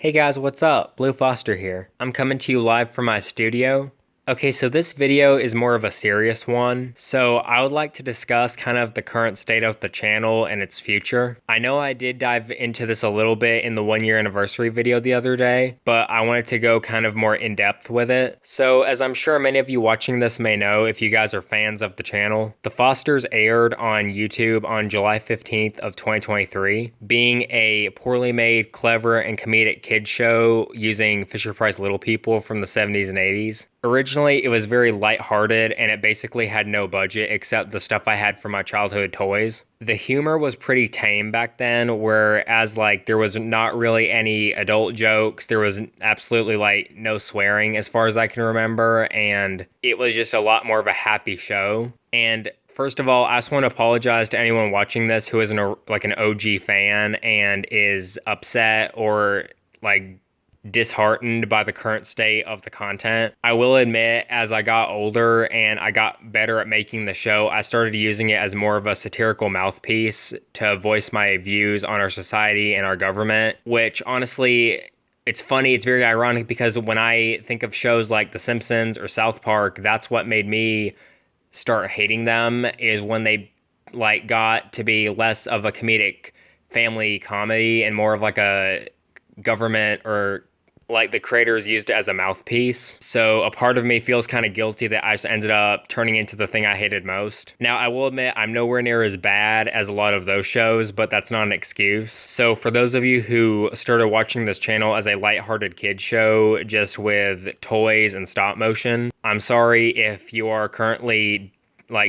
Hey guys, what's up? Blue Foster here. I'm coming to you live from my studio. Okay, so this video is more of a serious one. So I would like to discuss kind of the current state of the channel and its future. I know I did dive into this a little bit in the 1 year anniversary video the other day, but I wanted to go kind of more in depth with it. So as I'm sure many of you watching this may know, if you guys are fans of the channel, The Fosters aired on YouTube on July 15th of 2023, being a poorly made, clever, and comedic kids show using Fisher-Price Little People from the 70s and 80s. Originally, it was very lighthearted and it basically had no budget except the stuff I had from my childhood toys. The humor was pretty tame back then, whereas there was not really any adult jokes. There was absolutely no swearing as far as I can remember, and it was just a lot more of a happy show. And first of all, I just want to apologize to anyone watching this who isn't an OG fan and is upset or disheartened by the current state of the content. I will admit, as I got older and I got better at making the show, I started using it as more of a satirical mouthpiece to voice my views on our society and our government, which honestly, it's funny, it's very ironic because when I think of shows like The Simpsons or South Park, that's what made me start hating them, is when they got to be less of a comedic family comedy and more of a government or the creators used it as a mouthpiece. So a part of me feels kind of guilty that I just ended up turning into the thing I hated most. Now, I will admit I'm nowhere near as bad as a lot of those shows, but that's not an excuse. So for those of you who started watching this channel as a lighthearted kid show just with toys and stop motion, I'm sorry if you are currently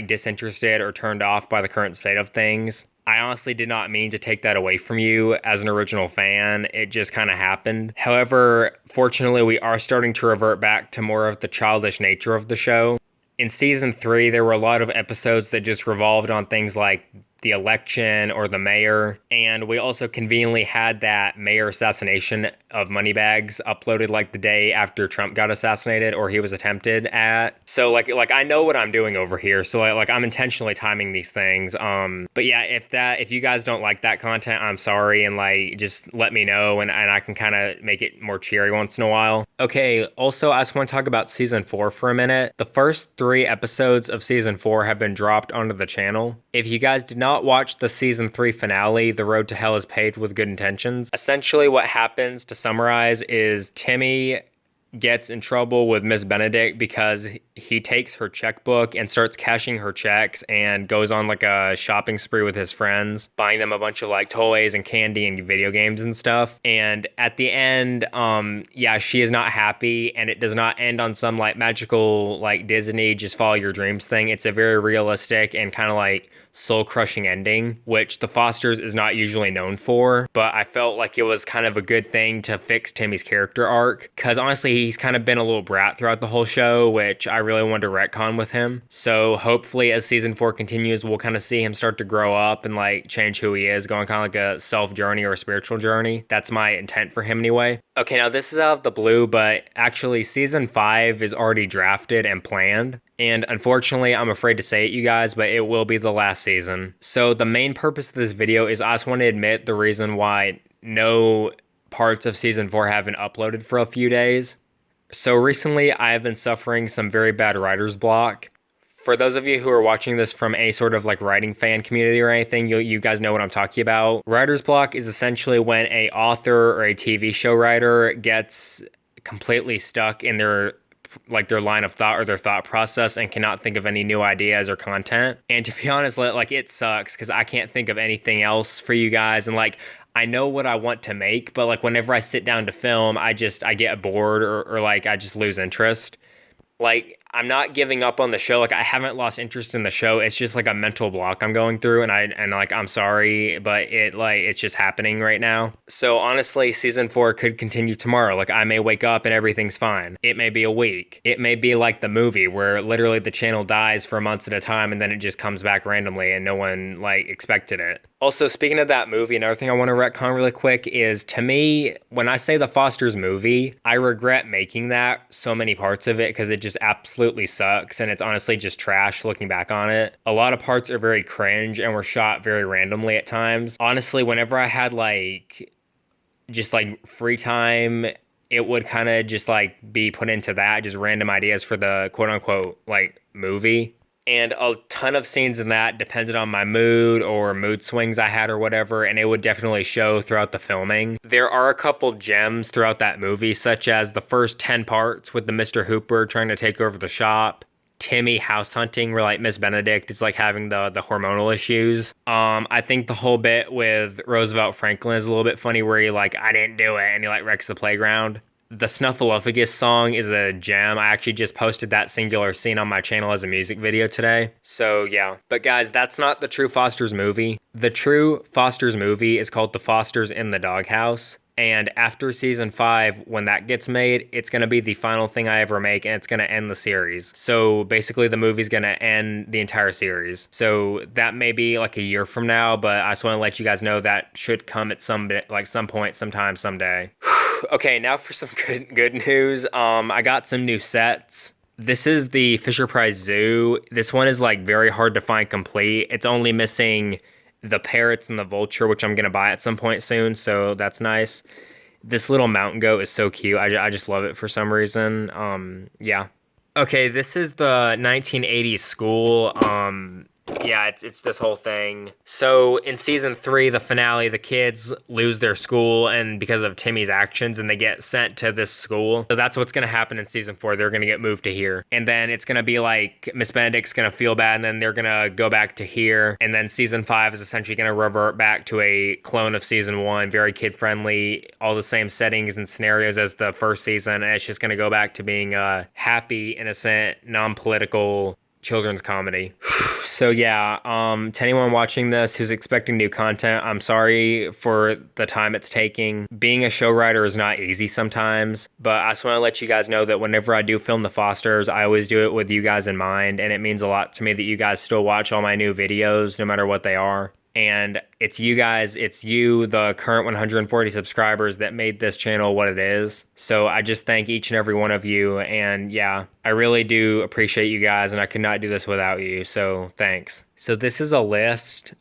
disinterested or turned off by the current state of things. I honestly did not mean to take that away from you as an original fan. It just kind of happened. However, fortunately, we are starting to revert back to more of the childish nature of the show. In season 3, there were a lot of episodes that just revolved on things like the election or the mayor, and we also conveniently had that mayor assassination of Moneybags uploaded the day after Trump got assassinated or he was attempted at. So I know what I'm doing over here, so I'm intentionally timing these things. But yeah, if you guys don't like that content, I'm sorry, and just let me know and I can kind of make it more cheery once in a while. Okay, also I just want to talk about season 4 for a minute. The first 3 episodes of season 4 have been dropped onto the channel. If you guys did not watch the season 3 finale, The Road to Hell is Paved with Good Intentions, essentially what happens, to summarize, is Timmy gets in trouble with Miss Benedict because he takes her checkbook and starts cashing her checks and goes on a shopping spree with his friends, buying them a bunch of toys and candy and video games and stuff. And at the end, yeah, she is not happy, and it does not end on some magical Disney just follow your dreams thing. It's a very realistic and kind of soul-crushing ending, which The Fosters is not usually known for, but I felt like it was kind of a good thing to fix Timmy's character arc, because honestly, he's kind of been a little brat throughout the whole show, which I really wanted to retcon with him. So hopefully as season 4 continues, we'll kind of see him start to grow up and change who he is, going kind of a self-journey or a spiritual journey. That's my intent for him anyway. Okay, now this is out of the blue, but actually season 5 is already drafted and planned. And unfortunately, I'm afraid to say it, you guys, but it will be the last season. So the main purpose of this video is I just want to admit the reason why no parts of season 4 haven't uploaded for a few days. So recently, I have been suffering some very bad writer's block. For those of you who are watching this from a sort of writing fan community or anything, you guys know what I'm talking about. Writer's block is essentially when a author or a TV show writer gets completely stuck in their line of thought or their thought process and cannot think of any new ideas or content. And to be honest, it sucks because I can't think of anything else for you guys. And I know what I want to make, but whenever I sit down to film, I get bored or I just lose interest. I'm not giving up on the show. I haven't lost interest in the show. It's just a mental block I'm going through, and I'm sorry, but it's just happening right now. So honestly, season 4 could continue tomorrow. I may wake up and everything's fine. It may be a week. It may be like the movie where literally the channel dies for months at a time and then it just comes back randomly and no one expected it. Also, speaking of that movie, another thing I want to retcon really quick is, to me, when I say the Fosters movie, I regret making that, so many parts of it, because it just absolutely sucks and it's honestly just trash looking back on it. A lot of parts are very cringe and were shot very randomly at times. Honestly, whenever I had just like free time, it would kind of just like be put into that, just random ideas for the quote unquote like movie. And a ton of scenes in that depended on my mood or mood swings I had or whatever, and it would definitely show throughout the filming. There are a couple gems throughout that movie, such as the first 10 parts with the Mr. Hooper trying to take over the shop, Timmy house hunting, where like Miss Benedict is like having the hormonal issues. I think the whole bit with Roosevelt Franklin is a little bit funny, where he like, I didn't do it, and he like wrecks the playground. The Snuffleupagus song is a gem. I actually just posted that singular scene on my channel as a music video today. So yeah. But guys, that's not the true Foster's movie. The true Foster's movie is called The Fosters in the Doghouse. And after season 5, when that gets made, it's going to be the final thing I ever make, and it's going to end the series. So basically the movie's going to end the entire series. So that may be like a year from now, but I just want to let you guys know that should come at some point, sometime, someday. Okay, now for some good news. I got some new sets. This is the Fisher-Price Zoo. This one is like very hard to find complete. It's only missing the parrots and the vulture, which I'm gonna buy at some point soon, so that's nice. This little mountain goat is so cute. I just love it for some reason. Yeah. Okay, this is the 1980s school. Yeah, it's this whole thing. So in season 3, the finale, the kids lose their school and because of Timmy's actions, and they get sent to this school. So that's what's gonna happen in season 4. They're gonna get moved to here. And then it's gonna be like Miss Benedict's gonna feel bad, and then they're gonna go back to here. And then season 5 is essentially gonna revert back to a clone of season 1, very kid friendly, all the same settings and scenarios as the first season. And it's just gonna go back to being a happy, innocent, non-political children's comedy. So yeah, to anyone watching this who's expecting new content, I'm sorry for the time it's taking. Being a show writer is not easy sometimes, but I just want to let you guys know that whenever I do film The Fosters, I always do it with you guys in mind, and it means a lot to me that you guys still watch all my new videos, no matter what they are. And it's you guys, it's you, the current 140 subscribers, that made this channel what it is. So I just thank each and every one of you. And yeah, I really do appreciate you guys, and I could not do this without you. So thanks. So this is a list.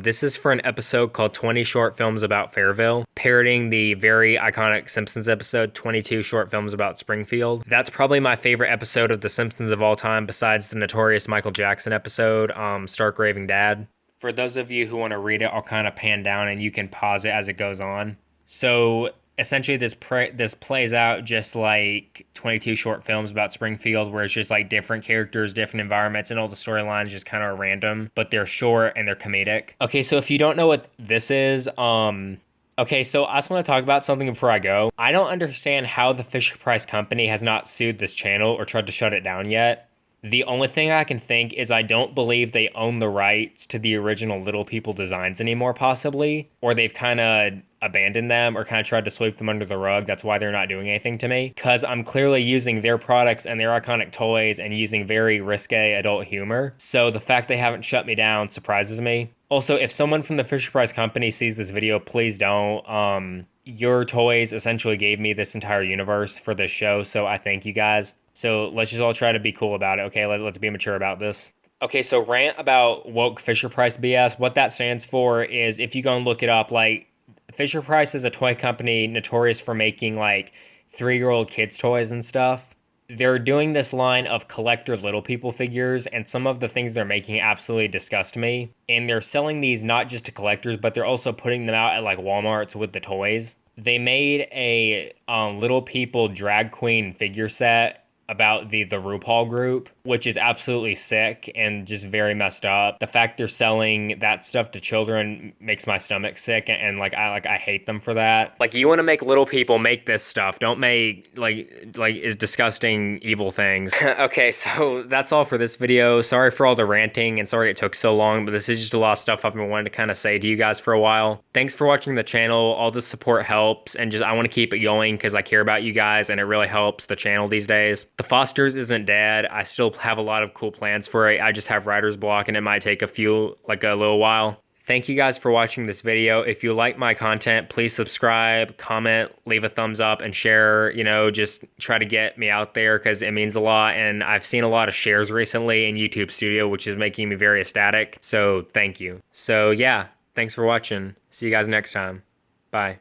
This is for an episode called 20 Short Films About Fairville, parroting the very iconic Simpsons episode, 22 Short Films About Springfield. That's probably my favorite episode of The Simpsons of all time, besides the notorious Michael Jackson episode, Stark Raving Dad. For those of you who want to read it, I'll kind of pan down and you can pause it as it goes on. So essentially this plays out just like 22 short films about Springfield, where it's just like different characters, different environments, and all the storylines just kind of random, but they're short and they're comedic. Okay, so if you don't know what this is, okay, so I just want to talk about something before I go. I don't understand how the Fisher-Price company has not sued this channel or tried to shut it down yet. The only thing I can think is I don't believe they own the rights to the original Little People designs anymore, possibly. Or they've kind of abandoned them or kind of tried to sweep them under the rug. That's why they're not doing anything to me. Because I'm clearly using their products and their iconic toys and using very risque adult humor. So the fact they haven't shut me down surprises me. Also, if someone from the Fisher-Price company sees this video, please don't. Your toys essentially gave me this entire universe for this show, so I thank you guys. So let's just all try to be cool about it, okay? Let's be mature about this. Okay, so rant about woke Fisher-Price BS. What that stands for is, if you go and look it up, like, Fisher-Price is a toy company notorious for making, like, 3-year-old kids' toys and stuff. They're doing this line of collector Little People figures, and some of the things they're making absolutely disgust me. And they're selling these not just to collectors, but they're also putting them out at, like, Walmarts with the toys. They made a Little People drag queen figure set about the RuPaul group, which is absolutely sick and just very messed up. The fact they're selling that stuff to children makes my stomach sick, and I hate them for that. Like, you want to make Little People, make this stuff. Don't make like is disgusting evil things. Okay, so that's all for this video. Sorry for all the ranting and sorry it took so long, but this is just a lot of stuff I've been wanting to kind of say to you guys for a while. Thanks for watching the channel. All the support helps, and just I want to keep it going because I care about you guys and it really helps the channel these days. The Fosters isn't dead. I still have a lot of cool plans for it. I just have writer's block and it might take a little while. Thank you guys for watching this video. If you like my content, please subscribe, comment, leave a thumbs up, and share. You know, just try to get me out there because it means a lot. And I've seen a lot of shares recently in YouTube Studio, which is making me very ecstatic. So thank you. So yeah, thanks for watching. See you guys next time. Bye.